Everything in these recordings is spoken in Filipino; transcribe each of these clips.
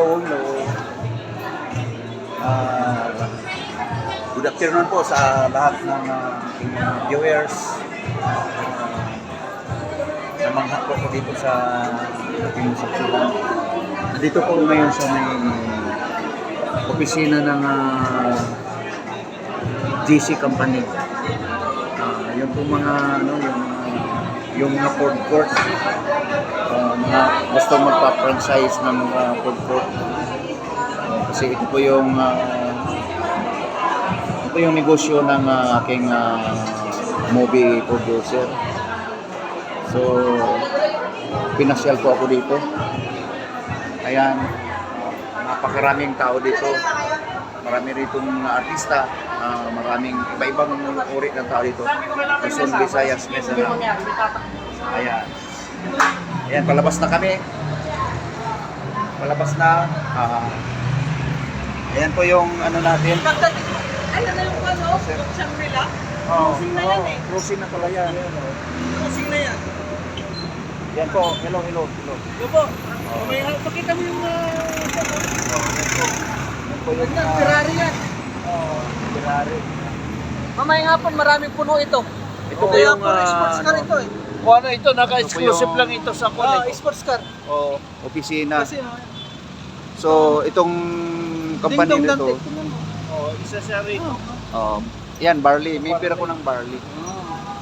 hello. Good afternoon po sa lahat ng viewers. Namanghak po ko dito sa ating saksuhan. Nandito po ngayon sa may opisina ng GC Company. Yung po mga yung mga food court, mga gusto magpa-franchise ng mga food court. Kasi ito po yung negosyo ng aking movie producer. So, pinasyal po ako dito. Ayan, napakaraming tao dito. Marami ritong artista, maraming iba-ibang uri ng tao dito. Luzon, Visayas, Mindanao. Ayan. Ayan, palabas na kami. Palabas na. Ayan po yung ano natin. Ano na yung Shangri-La? Closing na yan eh. Closing na pala yan. Closing na yan. Yan po. Hello. Yo po. Pakita mo yung Ferrari yan. Ferrari. Mamayang hapon maraming puno ito. Ito po yung sports car ito eh. O ano ito, naka-exclusive lang ito sa Sports car. opisina. Kasi So, itong company Ding Dong nito. Dante. isa siya rito. Yan, barley. May pira ko ng barley.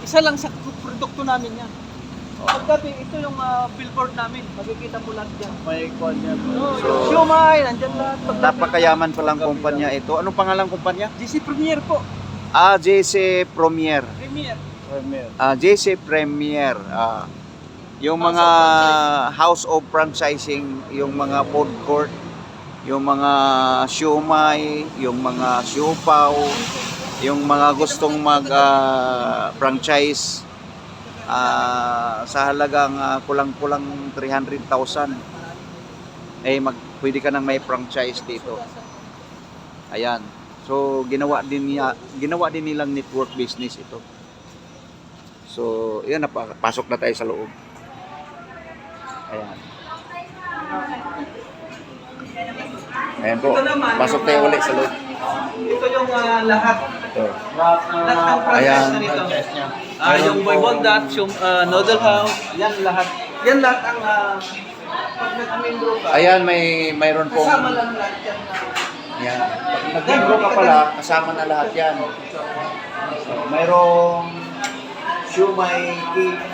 Isa lang sa produkto namin yan. Paggabi, ito yung billboard namin. Makikita mo lahat dyan. May kwan yan. So, Siomay, nandyan lahat. Napakayaman palang kumpanya ito. Anong pangalang kumpanya? GC Premier po. JC Premier. Premier. JC Premier. Yung mga house of franchising, yung mga food court, yung mga siomay, yung mga siopaw, yung mga gustong mag-franchise sa halagang kulang-kulang 300,000 pwede ka nang may franchise dito. Ayan. So ginawa din nilang network business ito. So, yan, pasok na tayo sa loob. Ayan. Ayan po, pasok tayo ulit sa loob. Ito yung lahat. Ito. Lahat ng franchise na nito. Yung Boy Bondat, yung Noodle House, yan lahat. Yan lahat ang pag nag-membro ka. Ayan, mayroon pong... Kasama lang lahat yan. Yan. Pag nag-membro ka pala, kasama na lahat yan. So, mayroong siomay, cake,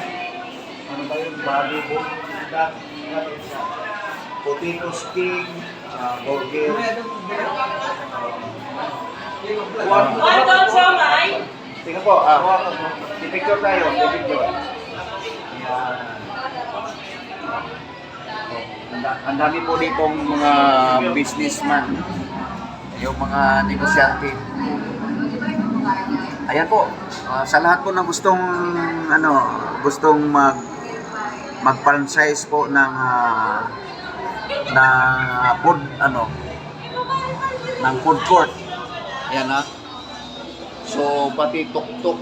ano ba yung body bondat, potato stick, burger. Tingnan po, picture tayo, picture. Ang dami po ditong mga businessman, yung mga negosyante. Ayan po, sa lahat po na gustong mag-franchise po ng food court. Ayan ha. So pati tuk-tuk,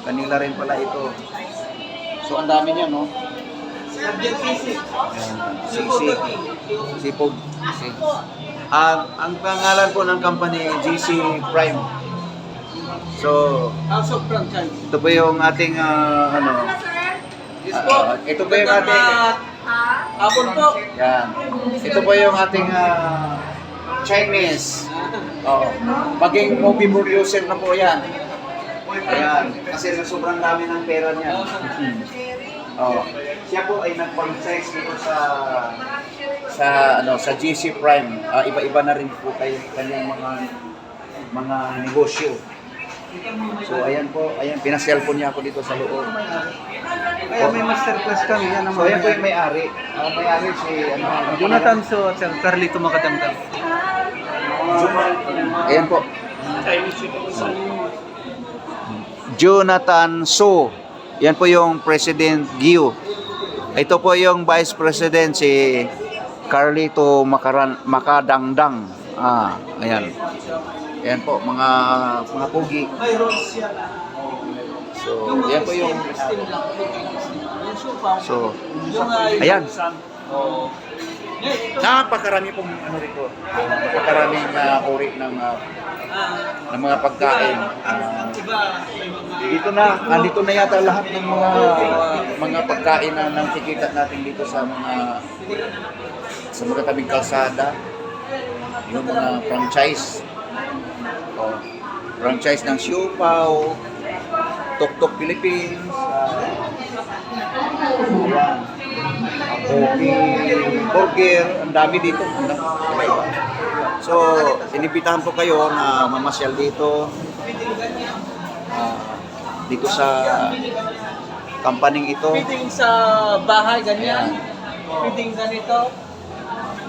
kanila rin pala ito. So ang dami niya, no? Sipog. Ang pangalan po ng company GC Prime. So, House of Franchise. ito po yung ating ito po yung ating Hapon po. yan. Ito po yung ating Chinese. Maging movie producer na po yan. Ayan, kasi sobrang dami ng pera niya. Siya po ay nag-franchise dito sa GC Prime. Iba-iba na rin po kanyang mga negosyo. So ayan po, pinasyal po niya ako dito sa loob. Kaya may masterclass kami. Yan So ayan po yung may-ari. May-ari si Jonathan So, Sir Carlito Makadamdam. Ayan po. Jonathan So. Yan po yung President Gio. Ito po yung Vice President si Carlito Makadangdang. Ayan. Ayan po, mga pogi. So, yan po yung... So, ayan. Oo. Napakarami pong ano rito. Napakaraming uri ng mga pagkain. Iba, may mga... Andito na yata lahat ng mga pagkain na nakikita natin dito sa mga tabing kalsada. Yung mga franchise. Franchise ng Siopaw, Tok-Tok Philippines, ayan, Kopi, Burger, ang dami dito. So, inibitahan po kayo na mamasyal dito. Dito sa company ito. Feeding sa bahay, ganyan. Feeding ganito.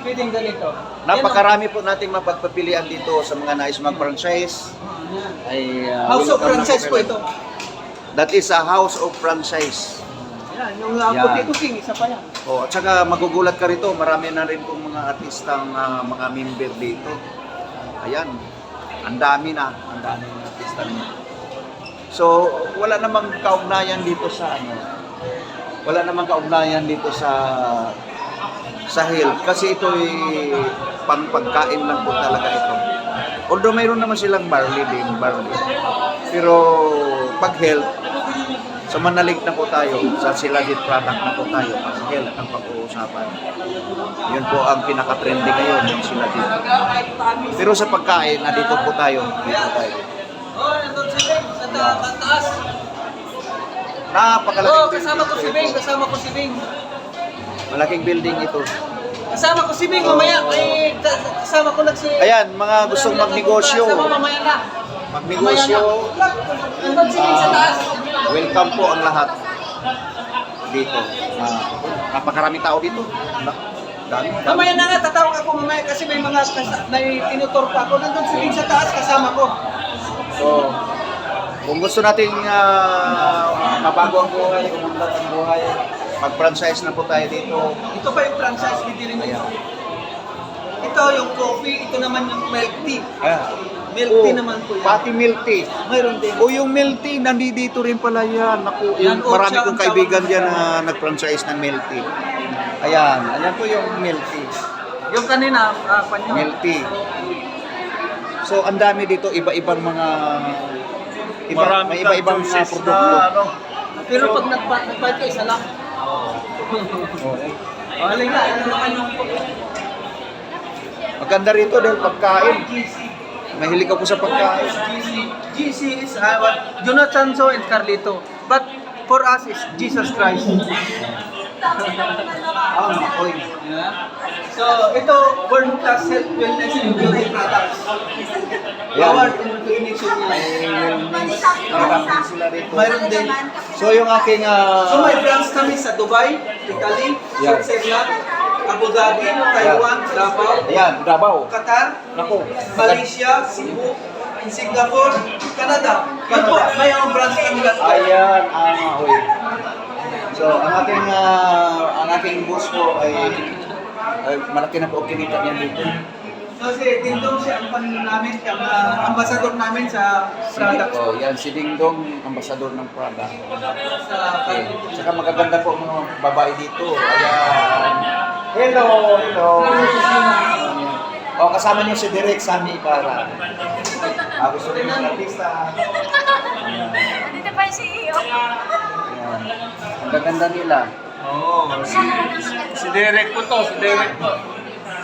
Feeding ganito. Napakarami po nating mapagpapilian dito sa mga nais mag-franchise. Ay, House of welcome na franchise po kayo. ito. That is a house of franchise. Yan, yung Yan. Potato King, isa pa yan. At saka magugulat ka rito, marami na rin pong mga artistang mga member dito. Ayan, ang dami na artista nito. So, wala namang kaugnayan dito sa Wala namang kaugnayan dito sa health kasi ito ay pagkain lang po talaga ito. Although mayroon naman silang barley. Pero pag health, sa manalig na po tayo, sa Silagit product na po tayo, pag health ang pag-uusapan. Yun po ang pinaka-trending ngayon, yung Silagit. Pero sa pagkain, dito po tayo. Oh, nandun si Bing, sa taas. Napakalaking Kasama ko si Bing, ito. kasama ko si Bing. Malaking building ito. Kasama ko si Bing, mamaya, kasama ko lang si... Ayan, mga gustong magnegosyo. Kasama mamaya na. Magnegosyo, Nandun si Bing sa taas. welcome po ang lahat dito. Napakaraming tao dito. Dami. Mamaya na nga, tatawag ako mamaya kasi may tinutor pa ako. Nandun si Bing sa taas, kasama ko. So, kung gusto nating mabago ang buhay, umunlad ang buhay, mag-franchise na po tayo dito. Ito pa yung franchise, hindi rin ito. Ito yung coffee, ito naman yung milk tea. Milk tea naman po yan. Pati milk tea. Mayroon din. O yung milk tea, nandito rin pala yan. Naku, Yan, marami Ocha, kong ang kaibigan tawag dyan nila. na nag-franchise ng milk tea. Ayan po yung milk tea. Yung kanina, panyo. Milk tea. So, ang dami dito, iba-ibang mga... may iba-ibang produkto. Pero pag nag-bite ka, isa lang. Halika nga, ano naman yung... Maganda rito dahil pagkain. Mahilig ako sa pagkain. GC is Jonathan So and Carlito. But for us is Jesus Christ. Oy. Yeah. So, ito, World Class Health, Wellness, and Beauty Products. Yan. Award and recognition niya. Marami sila rito. Mayroon din. So, yung aking... So, may branch kami sa Dubai, Italy, Yeah. Switzerland, Abu Dhabi, Taiwan, Davao, Ayan, Davao. Qatar, Naku. Malaysia, Cebu, Singapore, Canada. Yun po, may ang branch kami lahat. Ayan, oy. So, ang aking boss po ay malaki na po ang kinita niyan dito. So, si Tindong siya ang panino namin, ang ambasador namin sa product. Oh, yan si Dingdong, ambasador ng Prada. Sa Okay. Tsaka magaganda po ang mga babae dito. Ayan. Hello. Oh, kasama niyo si Direk Sammy para. Gusto rin ng artista. Dito pa yung CEO. Ayan. Ang gaganda nila. Oo, si Derek po to, si Derek po.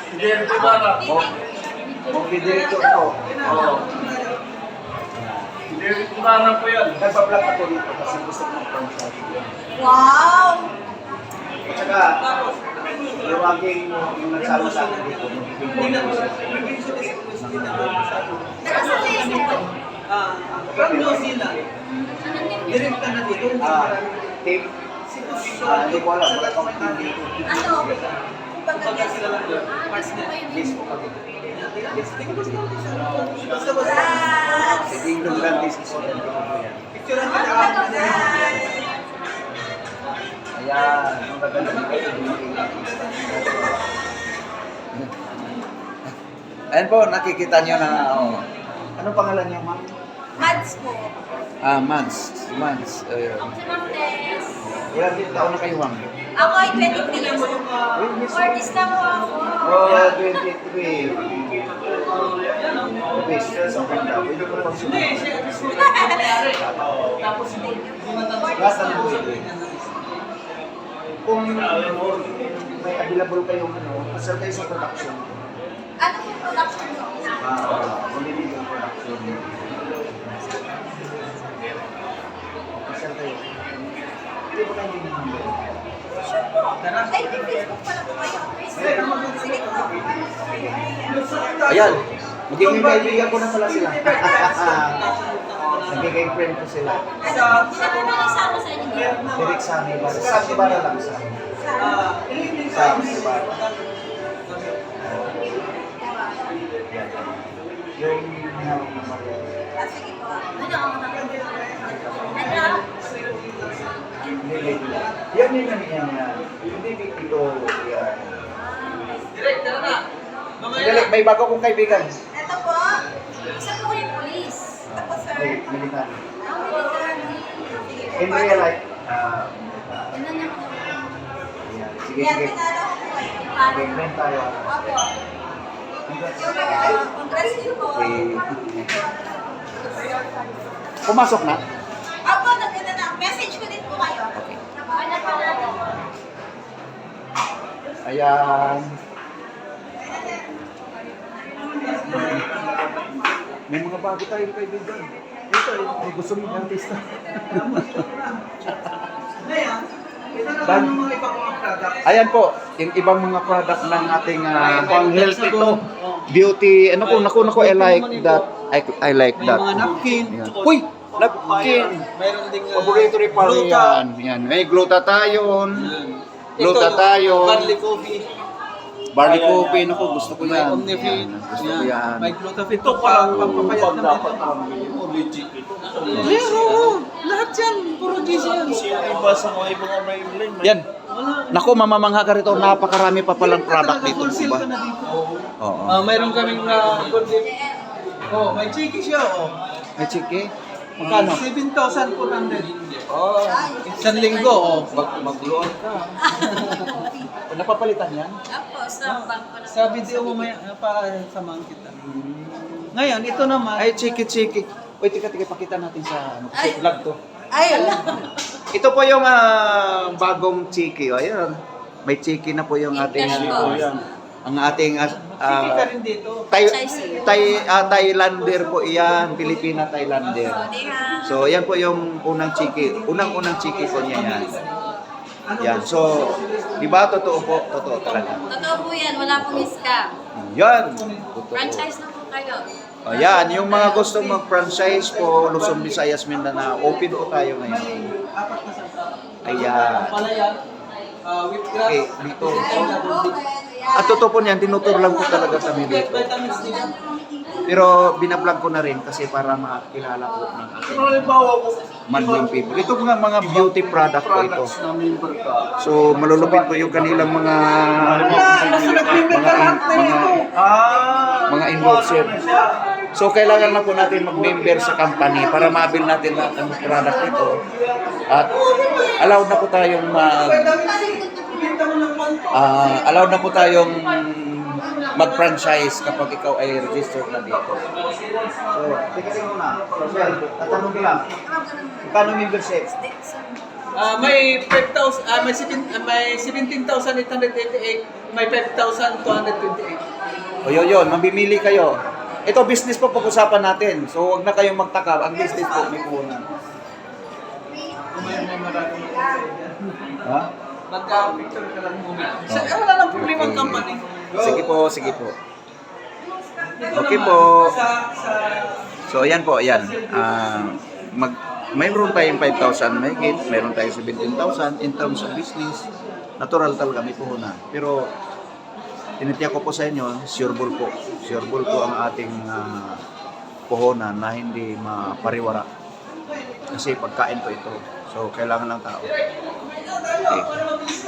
Si Derek Ibarra. Okay, director to. Oh. Si Derek Ibarra po yan. Nagpa-vlog ako dito kasi gusto ko mag-franchise. Wow! At saka, yung aking yung nagsama sa akin dito, Nasa Facebook. From New Zealand. Direct ka na dito. team, hindi ko alam, wala akong team dito. Ano? Kumbaga guest mo. Guest mo ba yun? Yes po kami. Basta-basta. Si Dingdong Grandes is all yan. Picture ang kita. Ayan, ang gaganda nila. Ayan po, nakikita nyo na, anong pangalan niyo, ma'am? Mads po. Mads. Ayun. Ako si Ma'am Tess. Ilan din taon na kayo, ma'am? Ako ay 23 years old. 40s na po ako. Oh, 23. Best, sa kanya. Pwede ko pang sumunod. Lahat ng pwede. Kung may available kayong pasal kayo sa production. Ano po production mo? Only legal production. Pasal kayo. Hindi ba kayo hindi number? Sure po. Ay, may Facebook pala po kayo. Sige po. Ayan, magiging kaibigan ko na pala sila. Nagiging friend ko sila. Sino na nagsama sa inyo? Direct sa Ibarra. Sa Ibarra lang sa Ibarra. Yan. Yung hawak na Maria. Ah, sige po. Ano ako na? Ano? Hindi, yan yun yan. Hindi ito. Yan. Direct, may bago kong kaibigan. Ito po. Isa po yung police. Ito po, sir. Militar. Ang military. Sige po. In real life, Ano na po? yan. Sige, Yan, sige. pinala ko po kayo. Okay, men tayo. Opo. Congrats din po. Pumasok na? Opo, nagkita na. Message ko din po kayo. Okay. Ano pa natin? Ayan. May mga bago tayong kaibigan. Ito, may gusto mong artista. Dan, ayan po, yung ibang mga product ng ating pang health ito. Beauty, ano ko, naku, I like that. I like May that. mga napkin. Ayan. Uy, napkin. Mayroon ding Paborito rin pala yan. Yan. May glutathione. Glutathione. Barley coffee. Barley coffee, naku, gusto ko May yan. Omnifin. Yan, gusto ko yan. May glutafit. Ito pa pampapayat naman ito. Meron. Lahat yan. Puro G's yan. Yan. Naku, mamamangha ka rito. Napakarami pa palang product dito. Wholesale Diba? ka na dito. Oo. Mayroon kaming gold dip. Oh, may chiki siya. Oh. May chiki? Magkano? 7,400. Oh, isang linggo. Oh. Magluon ka. Napapalitan yan? Opo, sa bank ko na. Sa video mo may para samahan kita. Ngayon, ito naman. Ay, chiki. Uy, tika, pakita natin sa Ay. vlog to. Ay, ala. Ito po yung bagong chiki. O, ayan. May chiki na po yung ating English po. ang ating Chiki ka rin dito. Thailander po iyan, Pilipina Thailander. So, yan po yung unang chiki. Unang chiki po niya yan. Yan. So, di ba totoo po? Totoo talaga. Totoo po yan, wala pong scam. Yan. Totoo. Franchise na po kayo. O, yan. Yung mga gusto mag-franchise po, Luzon, Visayas, Mindanao, open po tayo ngayon. Apat na sa Ayan. Palayan. With grass. Okay, dito. At At totoo po niyan, tinutur lang po talaga kami dito. Vitamins nila. Pero binablog ko na rin kasi para makilala po ng ating Madling people. Ito mga beauty product po ito. So malulupit po yung kanilang mga endorser. So kailangan na po natin mag-member sa company para ma-avail natin lahat ng product ito. At allowed na po tayong mag-franchise kapag ikaw ay registered na dito. So, tingnan mo na. Tatanong ko lang. Kano membership? May 5,000, may 17,888, may 5,228. O yun, mamimili kayo. Ito, business po pag-usapan natin. So, huwag na kayong magtaka. Ang business po, may puhunan. Ha? Magka-picture ka lang muna. Wala nang problema ang company. Sige po. Okay po. So, ayan po, ayan. Mayroon tayong 5,000 mahigit, mayroon tayong 17,000 in terms of business. Natural talaga, may puhunan. Pero, tinitiyak ko po sa inyo, sure ball po. Sure ball po ang ating puhunan na hindi mapariwara. Kasi pagkain po ito. So, kailangan ng tao. Okay.